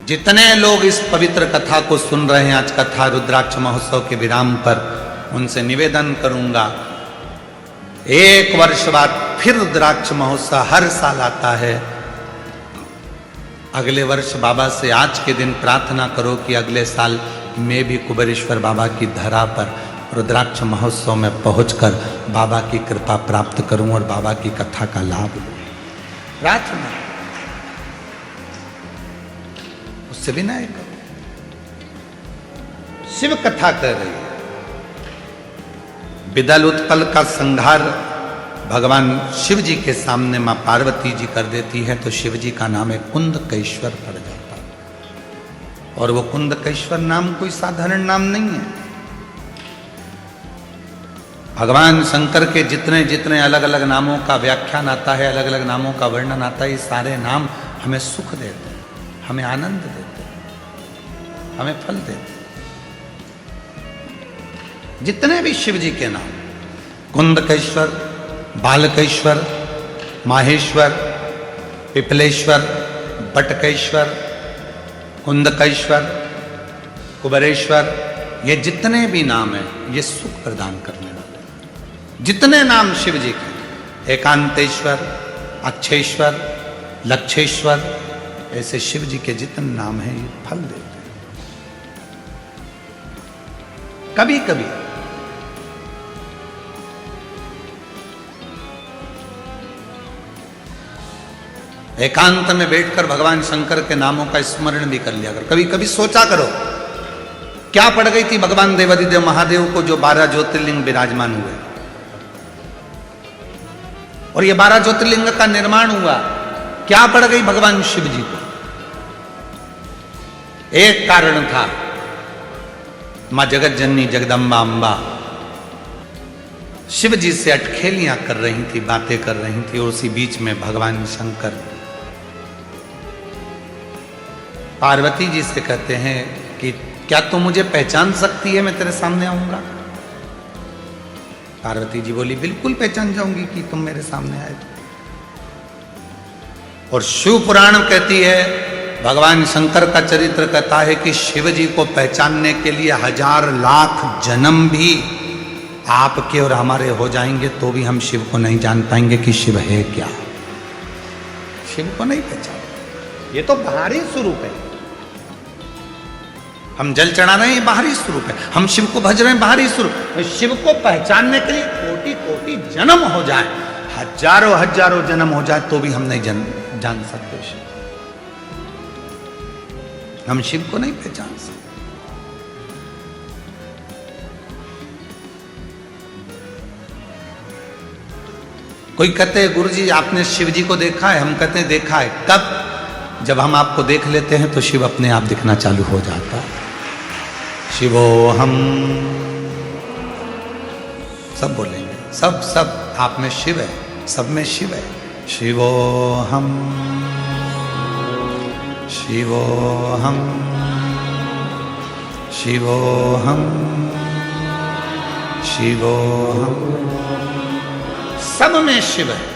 जितने लोग इस पवित्र कथा को सुन रहे हैं आज कथा रुद्राक्ष महोत्सव के विराम पर, उनसे निवेदन करूंगा, एक वर्ष बाद फिर रुद्राक्ष महोत्सव हर साल आता है। अगले वर्ष बाबा से आज के दिन प्रार्थना करो कि अगले साल मैं भी कुबेरेश्वर बाबा की धरा पर रुद्राक्ष महोत्सव में पहुंचकर बाबा की कृपा प्राप्त करूं और बाबा की कथा का लाभ लूं। प्रार्थना उससे विनय करो। शिव कथा कर रही है। विदल उत्पल का संहार भगवान शिव जी के सामने मां पार्वती जी कर देती है तो शिव जी का नाम है कुंदकेश्वर पड़ जाता है। और वो कुंदकेश्वर नाम कोई साधारण नाम नहीं है। भगवान शंकर के जितने जितने अलग अलग नामों का व्याख्यान आता है, अलग अलग नामों का वर्णन आता है, ये सारे नाम हमें सुख देते हैं, हमें आनंद देते हैं, हमें फल देते हैं। जितने भी शिव जी के नाम, कुंदकेश्वर, बालकेश्वर, माहेश्वर, पिपलेश्वर, बटकेश्वर, कुंदकेश्वर, कुबेरेश्वर, ये जितने भी नाम हैं ये सुख प्रदान करने वाले। जितने नाम शिव जी के, एकांतेश्वर, अक्षेश्वर, लक्षेश्वर, ऐसे शिव जी के जितने नाम हैं ये फल देते हैं। कभी कभी एकांत में बैठकर भगवान शंकर के नामों का स्मरण भी कर लिया करो। कभी कभी सोचा करो क्या पड़ गई थी भगवान देवादिदेव महादेव को जो 12 ज्योतिर्लिंग विराजमान हुए और ये 12 ज्योतिर्लिंग का निर्माण हुआ, क्या पड़ गई भगवान शिव जी को? एक कारण था, मां जगत जननी जगदम्बा अम्बा शिव जी से अटखेलियां कर रही थी, बातें कर रही थी, और उसी बीच में भगवान शंकर पार्वती जी से कहते हैं कि क्या तुम मुझे पहचान सकती है, मैं तेरे सामने आऊंगा? पार्वती जी बोली बिल्कुल पहचान जाऊंगी कि तुम मेरे सामने आए। और शिव पुराण कहती है, भगवान शंकर का चरित्र कहता है कि शिव जी को पहचानने के लिए 1000 लाख जन्म भी आपके और हमारे हो जाएंगे तो भी हम शिव को नहीं जान पाएंगे कि शिव है क्या। शिव को नहीं पहचान, ये तो बाहरी स्वरूप है। हम जल चढ़ा रहे हैं, ये बाहरी स्वरूप है। हम शिव को भज रहे हैं, बाहरी स्वरूप। शिव को पहचानने के लिए कोटि कोटि जन्म हो जाए, हजारों हजारों जन्म हो जाए तो भी हम नहीं जान सकते शिव। हम शिव को नहीं पहचान सकते। कोई कहते हैं गुरु जी आपने शिव जी को देखा है? हम कहते हैं देखा है। कब? जब हम आपको देख लेते हैं तो शिव अपने आप दिखना चालू हो जाता है। शिवो हम सब बोलेंगे, सब आप में शिव है, सब में शिव है। शिवो हम, शिवो हम, शिवो हम, शिवो हम, सब में शिव है।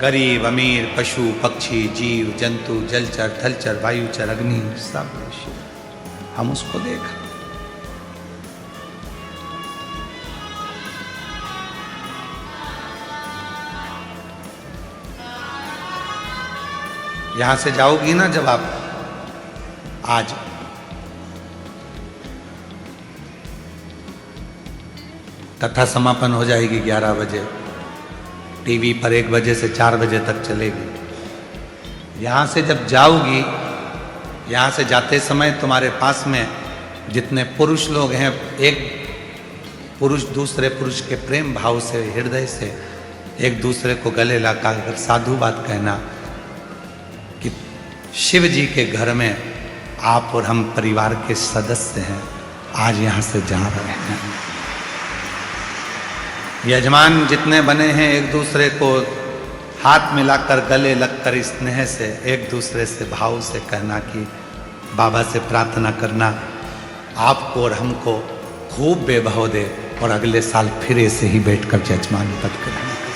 गरीब अमीर, पशु पक्षी, जीव जंतु, जलचर थलचर, वायुचर, अग्नि, सब में शिव। हम उसको देख रहे। यहां से जाओगी ना जब आप, आज कथा समापन हो जाएगी 11 बजे, टीवी पर 1 बजे से 4 बजे तक चलेगी। यहां से जब जाओगी, यहां से जाते समय तुम्हारे पास में जितने पुरुष लोग हैं, एक पुरुष दूसरे पुरुष के प्रेम भाव से, हृदय से एक दूसरे को गले लगाकर साधु बात कहना कि शिव जी के घर में आप और हम परिवार के सदस्य हैं, आज यहां से जा रहे हैं। यजमान जितने बने हैं एक दूसरे को हाथ मिलाकर, गले लगकर, स्नेह से एक दूसरे से भाव से कहना कि बाबा से प्रार्थना करना आपको और हमको खूब वैभव दे और अगले साल फिर ऐसे ही बैठकर यजमान पद ग्रहण करें।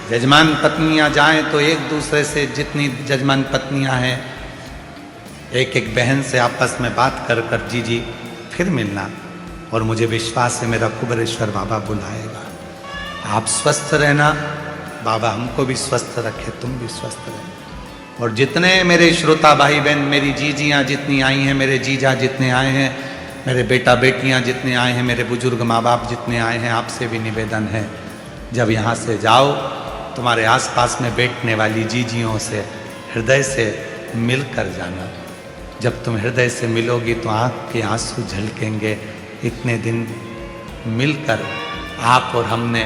जजमान पत्नियां जाएं तो एक दूसरे से, जितनी जजमान पत्नियां हैं, एक एक बहन से आपस में बात कर कर जी जी फिर मिलना। और मुझे विश्वास है मेरा कुबेरेश्वर बाबा बुलाएगा। आप स्वस्थ रहना, बाबा हमको भी स्वस्थ रखे, तुम भी स्वस्थ रहे। और जितने मेरे श्रोता भाई बहन, मेरी जीजियाँ जितनी आई हैं, मेरे जीजा जितने आए हैं, मेरे बेटा बेटियाँ जितने आए हैं, मेरे बुजुर्ग माँ बाप जितने आए हैं, आपसे भी निवेदन है, जब यहाँ से जाओ तुम्हारे आसपास में बैठने वाली जीजियों से हृदय से मिलकर जाना। जब तुम हृदय से मिलोगी तो आँख के आंसू झलकेंगे। इतने दिन मिलकर आप और हमने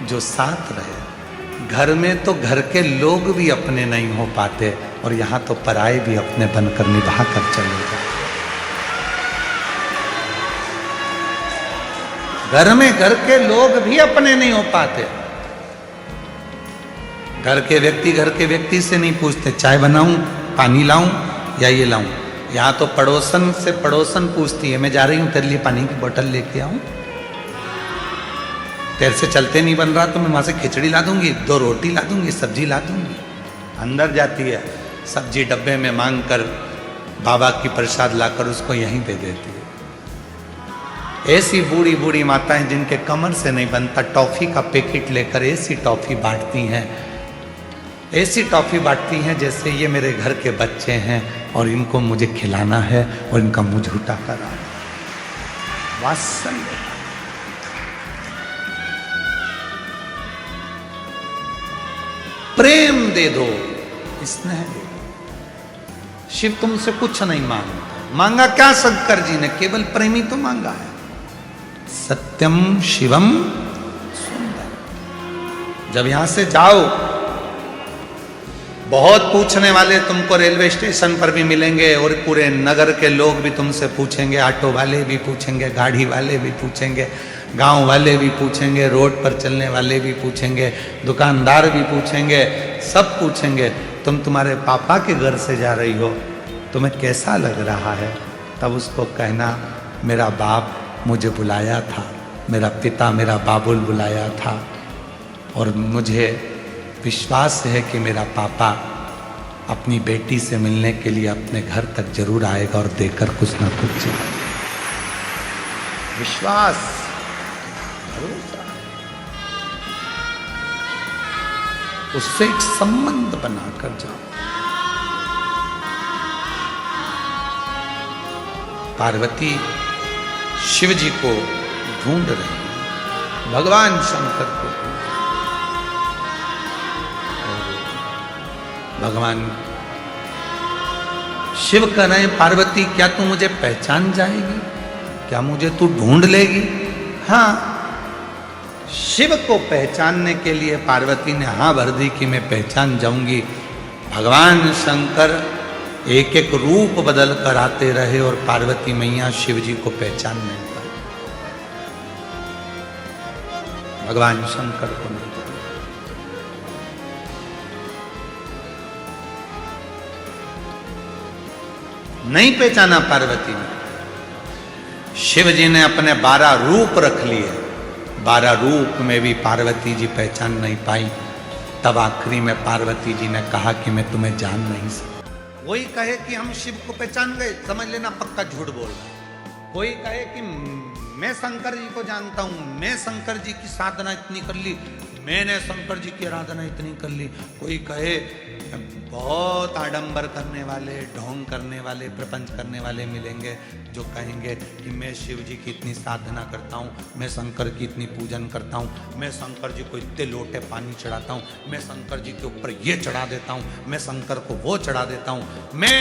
जो साथ रहे, घर में तो घर के लोग भी अपने नहीं हो पाते, और यहाँ तो पराए भी अपने बनकर निभा कर चले जाए। घर में घर के लोग भी अपने नहीं हो पाते। घर के व्यक्ति से नहीं पूछते चाय बनाऊं, पानी लाऊं या ये लाऊं। यहाँ तो पड़ोसन से पड़ोसन पूछती है, मैं जा रही हूं तेरे लिए पानी की बोतल लेके आऊं, तेरे से चलते नहीं बन रहा तो मैं वहां से खिचड़ी ला दूंगी, 2 रोटी ला दूंगी, सब्जी ला दूंगी। अंदर जाती है, सब्जी डब्बे में मांग कर बाबा की प्रसाद लाकर उसको यहीं दे देती है। ऐसी बूढ़ी बूढ़ी माताएं जिनके कमर से नहीं बनता, टॉफी का पैकेट लेकर ऐसी टॉफी बांटती हैं, ऐसी टॉफी बांटती हैं जैसे ये मेरे घर के बच्चे हैं और इनको मुझे खिलाना है और इनका मुंह झूठा कराना। वात्सल्य, प्रेम दे दो, स्नेह दे दो। शिव तुमसे कुछ नहीं मांगता। मांगा क्या शंकर जी ने? केवल प्रेम ही तो मांगा है। सत्यम शिवम सुंदर। जब यहां से जाओ, बहुत पूछने वाले तुमको रेलवे स्टेशन पर भी मिलेंगे और पूरे नगर के लोग भी तुमसे पूछेंगे, ऑटो वाले भी पूछेंगे, गाड़ी वाले भी पूछेंगे, गांव वाले भी पूछेंगे, रोड पर चलने वाले भी पूछेंगे, दुकानदार भी पूछेंगे, सब पूछेंगे तुम तुम्हारे पापा के घर से जा रही हो, तुम्हें कैसा लग रहा है? तब उसको कहना मेरा बाप मुझे बुलाया था, मेरा पिता मेरा बाबुल बुलाया था, और मुझे विश्वास है कि मेरा पापा अपनी बेटी से मिलने के लिए अपने घर तक जरूर आएगा और देकर कुछ ना कुछ जाएगा। विश्वास, उससे एक संबंध बनाकर जाओ। पार्वती शिव जी को ढूंढ रही, भगवान शंकर को। भगवान शिव कह रहे हैं, पार्वती क्या तू मुझे पहचान जाएगी? क्या मुझे तू ढूंढ लेगी? हाँ, शिव को पहचानने के लिए पार्वती ने हाँ भर दी कि मैं पहचान जाऊंगी। भगवान शंकर एक एक रूप बदल कर आते रहे और पार्वती मैया शिव जी को पहचान नहीं पाई। भगवान शंकर को नहीं, नहीं पहचाना पार्वती ने। शिव जी ने अपने 12 रूप रख लिए, 12 रूप में भी पार्वती जी पहचान नहीं पाई। तब आखिरी में पार्वती जी ने कहा कि मैं तुम्हें जान नहीं सकती। कोई कहे कि हम शिव को पहचान गए, समझ लेना पक्का झूठ बोल रहा। कोई कहे कि मैं शंकर जी को जानता हूं, मैं शंकर जी की साधना इतनी कर ली, मैंने शंकर जी की आराधना इतनी कर ली। कोई कहे, बहुत आडंबर करने वाले, ढोंग करने वाले, प्रपंच करने वाले मिलेंगे जो कहेंगे कि मैं शिव जी की इतनी साधना करता हूँ, मैं शंकर की इतनी पूजन करता हूँ, मैं शंकर जी को इतने लोटे पानी चढ़ाता हूँ, मैं शंकर जी के ऊपर ये चढ़ा देता हूँ, मैं शंकर को वो चढ़ा देता हूँ, मैं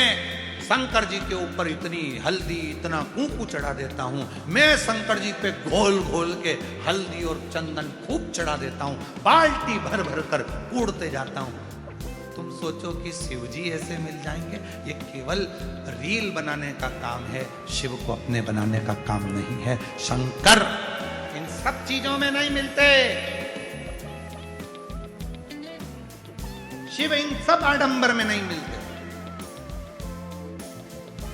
शंकर जी के ऊपर इतनी हल्दी, इतना कुंकू चढ़ा देता हूँ, मैं शंकर जी पे घोल घोल के हल्दी और चंदन खूब चढ़ा देता हूँ, बाल्टी भर भर कर कूड़ते जाता हूँ। तुम सोचो कि शिव जी ऐसे मिल जाएंगे? ये केवल रील बनाने का काम है, शिव को अपने बनाने का काम नहीं है। शंकर इन सब चीजों में नहीं मिलते, शिव इन सब आडंबर में नहीं मिलते।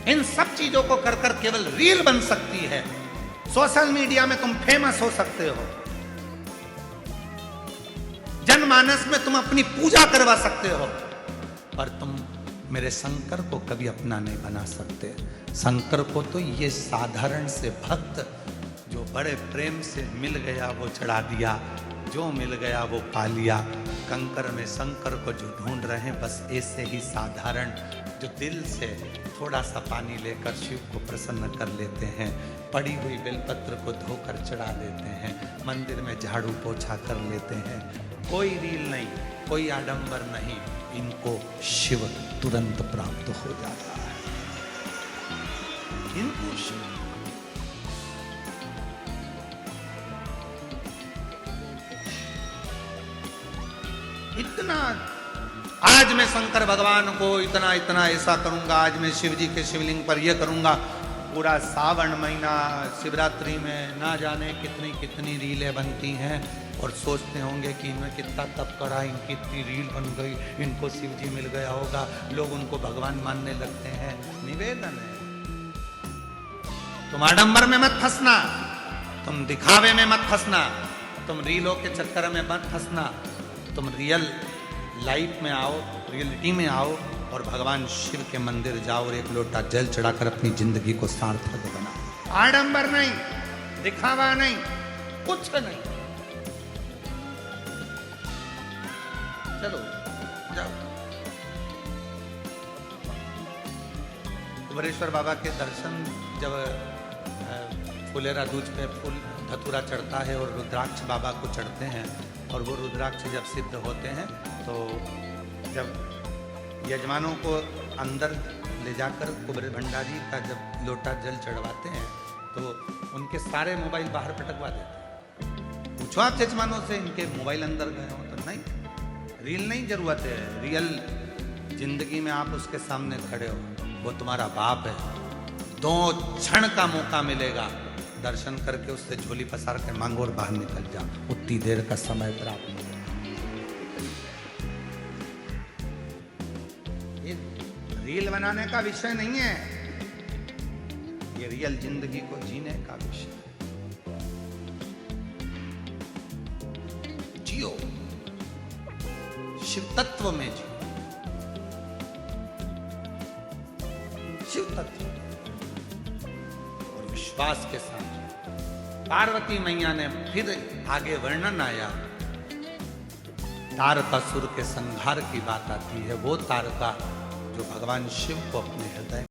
इन सब चीजों को कर कर केवल रील बन सकती है, सोशल मीडिया में तुम फेमस हो सकते हो। जनमानस में तुम अपनी पूजा करवा सकते हो, पर तुम मेरे शंकर को कभी अपना नहीं बना सकते। शंकर को तो ये साधारण से भक्त जो बड़े प्रेम से मिल गया वो चढ़ा दिया, जो मिल गया वो पा लिया। कंकर में शंकर को जो ढूंढ रहे हैं, बस ऐसे ही साधारण जो दिल से थोड़ा सा पानी लेकर शिव को प्रसन्न कर लेते हैं, पड़ी हुई बेलपत्र को धोकर चढ़ा देते हैं, मंदिर में झाड़ू पोछा कर लेते हैं, कोई रील नहीं, कोई आडंबर नहीं, इनको शिव तुरंत प्राप्त हो जाता है। इनको शिव इतना, आज मैं शंकर भगवान को इतना इतना ऐसा करूंगा, आज मैं शिव जी के शिवलिंग पर यह करूंगा। पूरा सावन महीना शिवरात्रि में ना जाने कितनी कितनी रीलें बनती हैं, और सोचते होंगे कि इन्हें कितना तप करा, इनकी इतनी रील बन गई, इनको शिव जी मिल गया होगा, लोग उनको भगवान मानने लगते हैं। निवेदन है, तुम आडंबर में मत फंसना, तुम दिखावे में मत फंसना, तुम रीलों के चक्कर में मत फंसना, तुम रियल लाइफ में आओ, रियलिटी में आओ, और भगवान शिव के मंदिर जाओ और एक लोटा जल चढ़ाकर अपनी जिंदगी को सार्थक बनाओ। आडंबर नहीं, दिखावा नहीं, कुछ नहीं। चलो जाओ। कुबेरेश्वर बाबा के दर्शन, जब फुलेरा दूज पे फूल धतूरा चढ़ता है और रुद्राक्ष बाबा को चढ़ते हैं, और वो रुद्राक्ष जब सिद्ध होते हैं, तो जब यजमानों को अंदर ले जाकर कुबेर भंडारी का जब लोटा जल चढ़वाते हैं, तो उनके सारे मोबाइल बाहर पटकवा देते हैं। पूछो आप यजमानों से, इनके मोबाइल अंदर गए हो? तो नहीं, रील नहीं जरूरत है, रियल जिंदगी में आप उसके सामने खड़े हो, वो तुम्हारा बाप है। 2 क्षण का मौका मिलेगा, दर्शन करके उससे झोली पसार के मांगो और बाहर निकल जाओ, उतनी देर का समय प्राप्त हो। ये रील बनाने का विषय नहीं है, ये रियल जिंदगी को जीने का विषय है। जियो, शिव तत्व में जियो, शिव तत्व और विश्वास के साथ। पार्वती मैया ने फिर आगे वर्णन आया, तारकासुर के संहार की बात आती है। वो तारका जो भगवान शिव को अपने हृदय